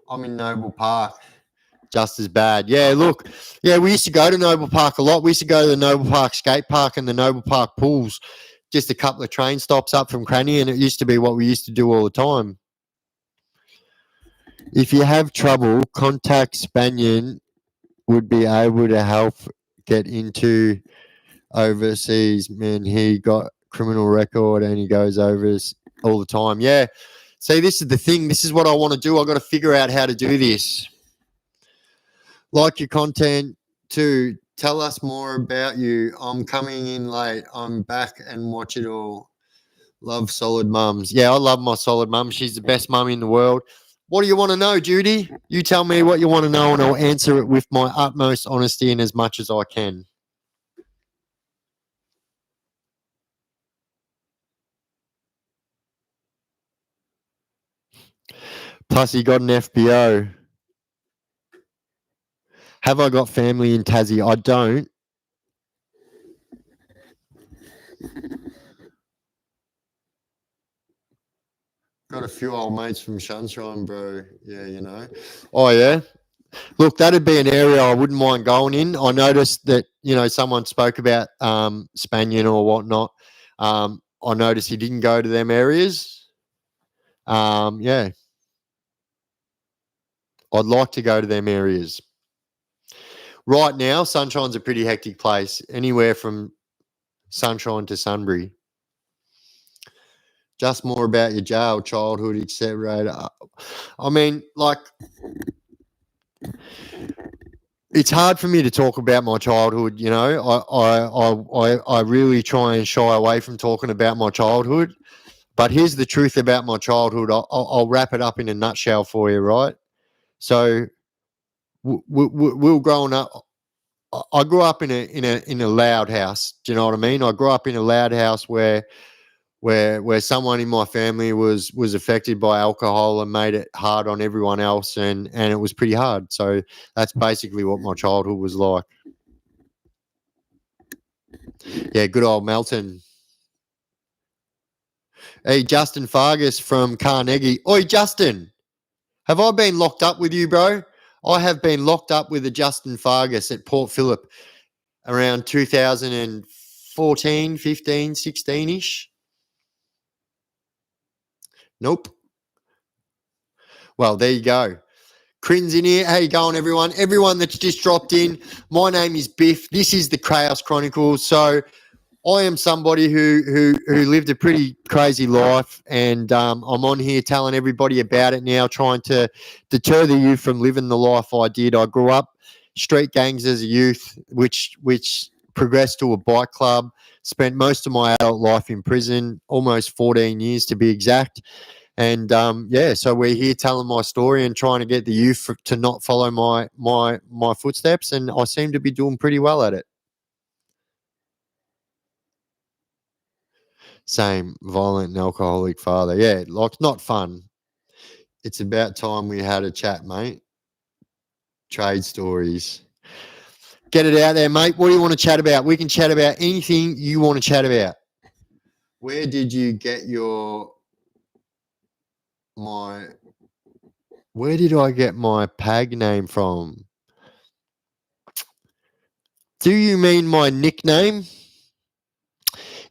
I'm in Noble Park. Just as bad. Yeah, look. Yeah, we used to go to Noble Park a lot. We used to go to the Noble Park skate park and the Noble Park pools, just a couple of train stops up from Cranny, and it used to be what we used to do all the time. If you have trouble, contact Spanion. Would be able to help get into overseas. Man, he got criminal record and he goes over all the time. Yeah. See, this is the thing. This is what I want to do. I got to figure out how to do this. Like your content too. Tell us more about you. I'm coming in late. I'm back and watch it all. Love solid mums. Yeah, I love my solid mum. She's the best mum in the world. What do you want to know, Judy? You tell me what you want to know and I'll answer it with my utmost honesty and as much as I can. Plus, he got an FBO. Have I got family in Tassie? I don't. Got a few old mates from Sunshine, bro. Yeah, Oh, yeah? Look, that'd be an area I wouldn't mind going in. I noticed that, someone spoke about Spanion or whatnot. I noticed he didn't go to them areas. Yeah. I'd like to go to them areas. Right now, Sunshine's a pretty hectic place, anywhere from Sunshine to Sunbury. Just more about your jail, childhood, etc. I mean, like, it's hard for me to talk about my childhood. I really try and shy away from talking about my childhood. But here's the truth about my childhood. I'll wrap it up in a nutshell for you, right? So, we're growing up. I grew up in a loud house. Do you know what I mean? I grew up in a loud house where someone in my family was affected by alcohol and made it hard on everyone else, and it was pretty hard. So that's basically what my childhood was like. Yeah, good old Melton. Hey, Justin Fargus from Carnegie. Oi, Justin, have I been locked up with you, bro? I have been locked up with a Justin Fargus at Port Phillip around 2014, 15, 16-ish. Nope. Well, there you go. Crin's in here. How you going, everyone? Everyone that's just dropped in, my name is Biff. This is the Chaos Chronicles. So I am somebody who lived a pretty crazy life, and I'm on here telling everybody about it now, trying to deter the youth from living the life I did. I grew up street gangs as a youth, which progressed to a bike club. Spent most of my adult life in prison, almost 14 years to be exact. And so we're here telling my story and trying to get the youth to not follow my footsteps, and I seem to be doing pretty well at it. Same, violent and alcoholic father. Yeah, like not fun. It's about time we had a chat, mate. Trade stories. Get it out there, mate. What do you want to chat about? We can chat about anything you want to chat about. Where did you get where did I get my PAG name from? Do you mean my nickname?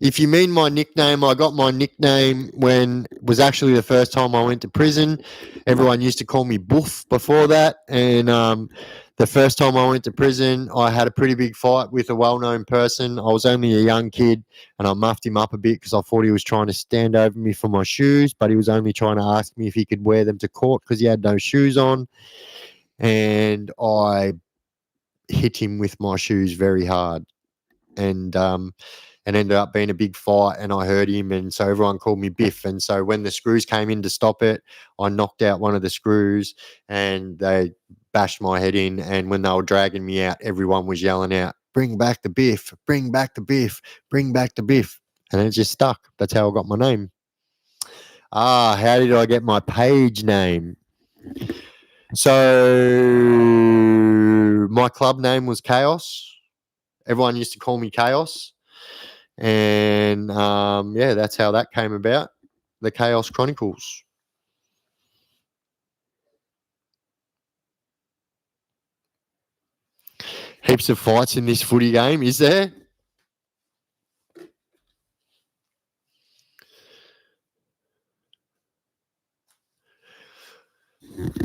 If you mean my nickname, I got my nickname when it was actually the first time I went to prison. Everyone used to call me Boof before that. And the first time I went to prison, I had a pretty big fight with a well-known person. I was only a young kid, and I muffed him up a bit because I thought he was trying to stand over me for my shoes, but he was only trying to ask me if he could wear them to court because he had no shoes on. And I hit him with my shoes very hard. And ended up being a big fight, and I hurt him, and so everyone called me Biff. And so when the screws came in to stop it, I knocked out one of the screws, and they bashed my head in. And when they were dragging me out, everyone was yelling out, "Bring back the Biff, bring back the Biff, bring back the Biff." And it just stuck. That's how I got my name. How did I get my page name? So my club name was Chaos. Everyone used to call me Chaos. And that's how that came about, the Chaos Chronicles. Heaps of fights in this footy game, is there?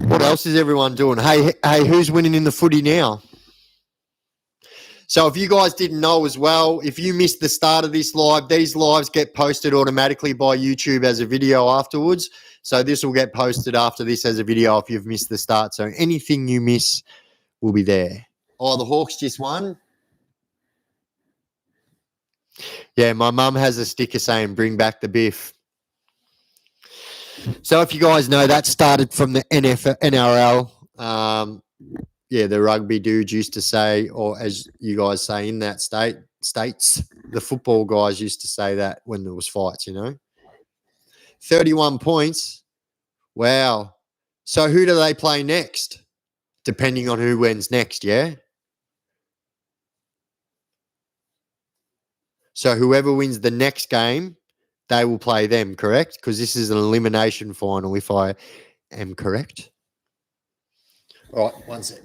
What else is everyone doing? Hey, who's winning in the footy now? So if you guys didn't know as well, if you missed the start of this live, these lives get posted automatically by YouTube as a video afterwards. So this will get posted after this as a video if you've missed the start. So anything you miss will be there. Oh, the Hawks just won. Yeah, my mum has a sticker saying, "Bring back the Biff." So if you guys know, that started from the NRL. The rugby dudes used to say, or as you guys say in that states, the football guys used to say that when there was fights, 31 points. Wow. So who do they play next? Depending on who wins next, yeah? So whoever wins the next game, they will play them, correct? Because this is an elimination final, if I am correct. All right, one sec.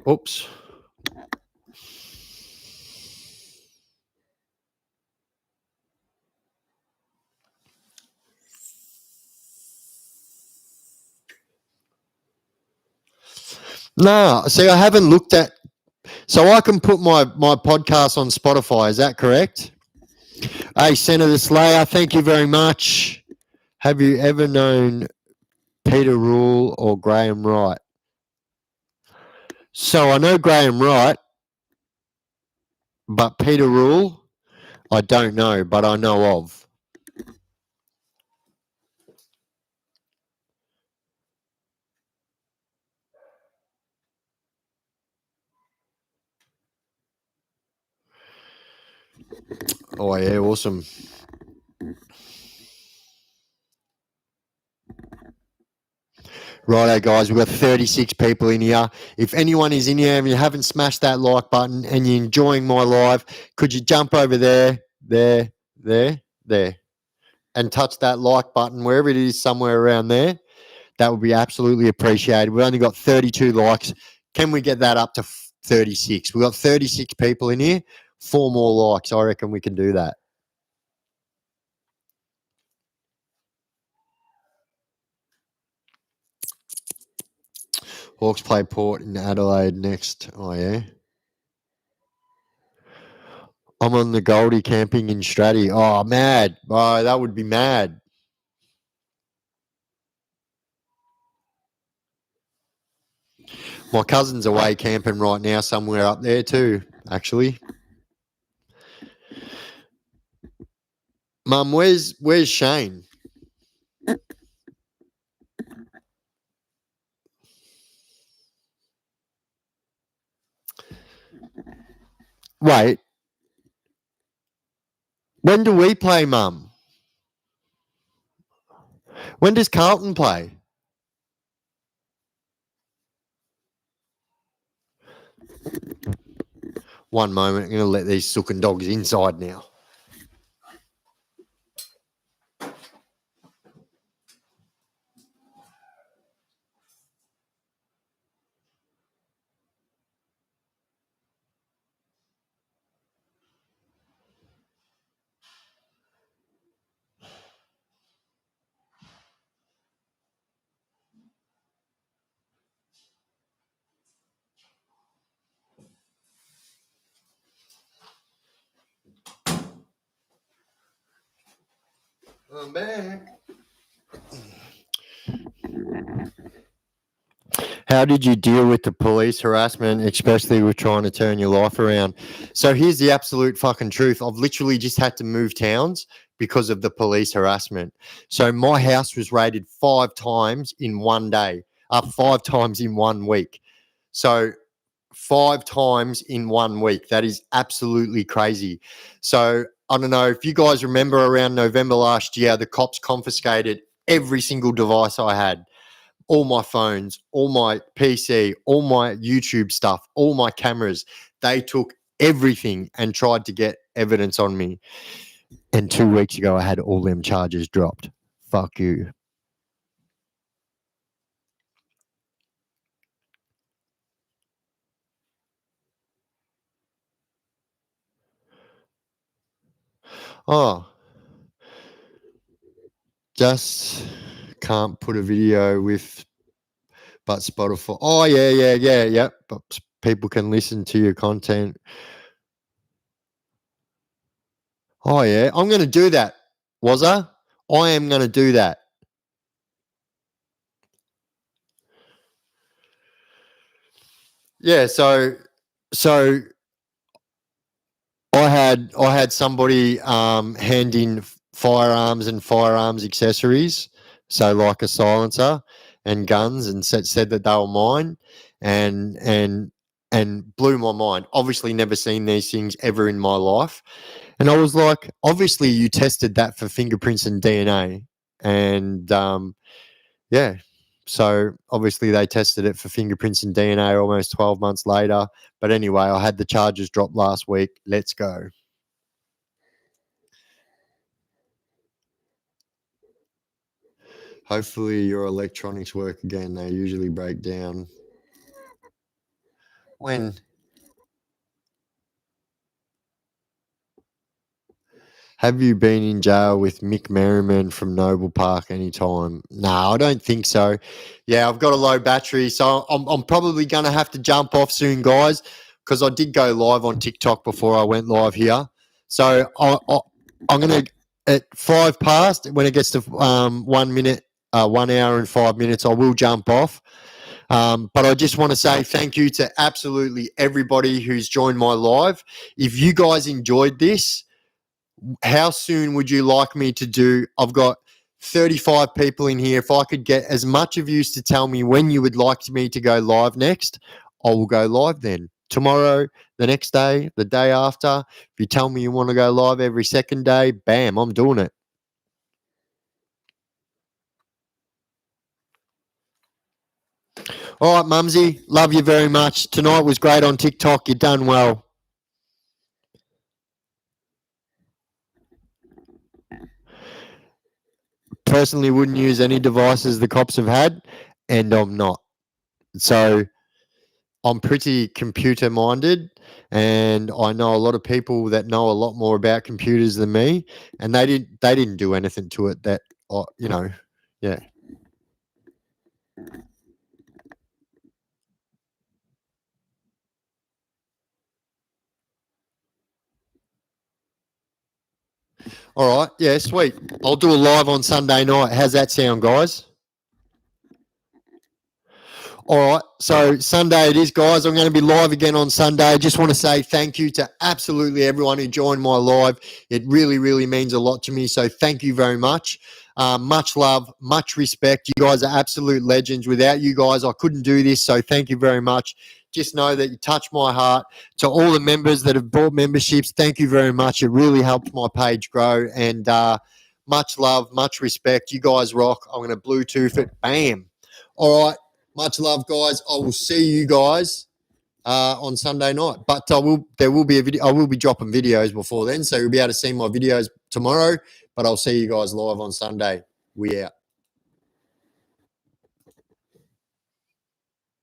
Oops. No, see, I haven't looked at. So I can put my podcast on Spotify. Is that correct? Hey, Senator Slayer, thank you very much. Have you ever known Peter Rule or Graham Wright? So I know Graham Wright, but Peter Rule, I don't know, but I know of. Oh, yeah, awesome. Righto, guys, we've got 36 people in here. If anyone is in here and you haven't smashed that like button and you're enjoying my live, could you jump over there, and touch that like button, wherever it is, somewhere around there? That would be absolutely appreciated. We've only got 32 likes. Can we get that up to 36? We got 36 people in here. 4 more likes. I reckon we can do that. Hawks play Port in Adelaide next. Oh, yeah. I'm on the Goldie camping in Stratty. Oh, mad. Oh, that would be mad. My cousin's away camping right now somewhere up there too, actually. Mum, where's Shane? Wait. When do we play, Mum? When does Carlton play? One moment. I'm going to let these sooking dogs inside now. I'm back. How did you deal with the police harassment, especially with trying to turn your life around? So here's the absolute fucking truth. I've literally just had to move towns because of the police harassment. So my house was raided 5 times in one day, 5 times in 1 week. So 5 times in 1 week. That is absolutely crazy. So I don't know if you guys remember around November last year, the cops confiscated every single device I had. All my phones, all my PC, all my YouTube stuff, all my cameras. They took everything and tried to get evidence on me. And 2 weeks ago, I had all them charges dropped. Fuck you. Oh, just can't put a video with but Spotify. Oh, yeah. But people can listen to your content. Oh, yeah. I'm going to do that. Was I? I am going to do that. Yeah. So I had somebody hand in firearms and firearms accessories, so like a silencer and guns, and said that they were mine, and blew my mind. Obviously, never seen these things ever in my life, and I was like, obviously, you tested that for fingerprints and DNA, and yeah. So obviously they tested it for fingerprints and DNA almost 12 months later. But anyway, I had the charges dropped last week. Let's go. Hopefully your electronics work again. They usually break down. When? Have you been in jail with Mick Merriman from Noble Park anytime? No, I don't think so. Yeah, I've got a low battery, so I'm probably going to have to jump off soon, guys, because I did go live on TikTok before I went live here. So I'm going to, at 5 past, when it gets to 1 minute, 1 hour and 5 minutes, I will jump off. But I just want to say thank you to absolutely everybody who's joined my live. If you guys enjoyed this, how soon would you like me to do? I've got 35 people in here. If I could get as much of you to tell me when you would like me to go live next, I will go live then. Tomorrow, the next day, the day after. If you tell me you want to go live every second day, bam, I'm doing it. All right, Mumsy, love you very much. Tonight was great on TikTok. You done well. Personally, wouldn't use any devices the cops have had, and I'm not. So I'm pretty computer minded, and I know a lot of people that know a lot more about computers than me, and they didn't do anything to it that yeah. All right, yeah, sweet. I'll do a live on Sunday night. How's that sound, guys? All right. So Sunday it is, guys. I'm going to be live again on Sunday. Just want to say thank you to absolutely everyone who joined my live. It really, really means a lot to me. So thank you very much. Much love, much respect. You guys are absolute legends. Without you guys, I couldn't do this. So thank you very much. Just know that you touch my heart. To all the members that have bought memberships, thank you very much. It really helped my page grow. And much love, much respect. You guys rock. I'm going to Bluetooth it. Bam. All right. Much love, guys. I will see you guys on Sunday night. But there will be a video. I will be dropping videos before then, so you'll be able to see my videos tomorrow. But I'll see you guys live on Sunday. We out.